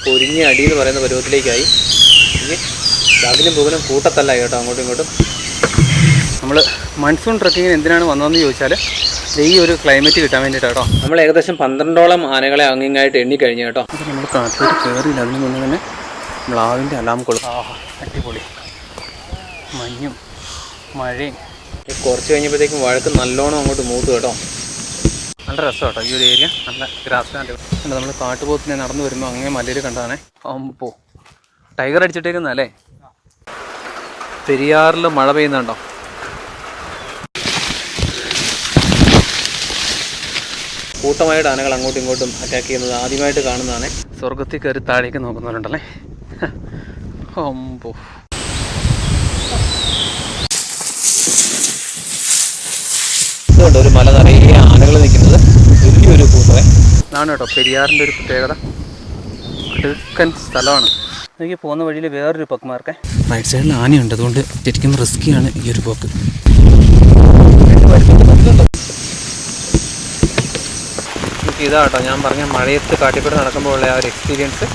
പൊരിഞ്ഞ അടി എന്ന് പറയുന്ന പരുവത്തിലേക്കായി. ഇനി ശകലും പുകലും കൂട്ടത്തല്ല കേട്ടോ അങ്ങോട്ടും ഇങ്ങോട്ടും. നമ്മൾ മൺസൂൺ ട്രക്കിങ്ങിന് എന്തിനാണ് വന്നതെന്ന് ചോദിച്ചാൽ ഈ ഒരു ക്ലൈമറ്റ് കിട്ടാൻ വേണ്ടിയിട്ടാണ് കേട്ടോ. നമ്മൾ ഏകദേശം 12ഓളം ആനകളെ അങ്ങിങ്ങായിട്ട് എണ്ണി കഴിഞ്ഞു കേട്ടോ. അപ്പോൾ നമ്മൾ കാട്ടിലോട്ട് കയറിയില്ല, അതിന് മുന്നേ തന്നെ മ്ലാവിൻ്റെ അലാം കൊളും. അടിപൊളി മഞ്ഞും മഴയും. കുറച്ച് കഴിഞ്ഞപ്പോഴത്തേക്കും വഴക്ക് നല്ലോണം അങ്ങോട്ട് മൂത്തു കേട്ടോ. നല്ല രസം കേട്ടോ ഈ ഒരു ഏരിയ, നല്ല ഗ്രാസ് ലാൻഡ്. നമ്മൾ കാട്ടുപോത്തിനെ നടന്നു വരുമ്പോൾ അങ്ങനെ മലയിൽ കണ്ടതാണേ. പോ ടൈഗർ അടിച്ചിട്ടേക്കുന്നല്ലേ. പെരിയാറിൽ മഴ പെയ്യുന്നുണ്ടോ? കൂട്ടമായിട്ട് ആനകൾ അങ്ങോട്ടും ഇങ്ങോട്ടും അറ്റാക്ക് ചെയ്യുന്നത് ആദ്യമായിട്ട് കാണുന്നതാണ്. സ്വർഗത്തിൽ കയറി താഴേക്ക് നോക്കുന്നവരുണ്ടല്ലേ. അമ്പോ ഇതുകൊണ്ട് ഒരു മല നിറയെ ആനകൾ നിൽക്കുന്നത് വലിയൊരു കൂട്ടമേ. ഇതാണ് കേട്ടോ പെരിയാറിൻ്റെ ഒരു പ്രത്യേകത. കിഴക്കൻ സ്ഥലമാണ്. എനിക്ക് പോകുന്ന വഴിയിൽ വേറൊരു പക്മാർക്കെ റൈറ്റ് സൈഡിൽ ആനയുണ്ട്, അതുകൊണ്ട് ശരിക്കും റിസ്ക്കിയാണ് ഈ ഒരു പോക്ക്. ഇതാട്ടോ ഞാൻ പറഞ്ഞ മഴയത്ത് കാട്ടിക്കൂടെ നടക്കുമ്പോൾ ഉള്ള ആ ഒരു എക്സ്പീരിയൻസ്.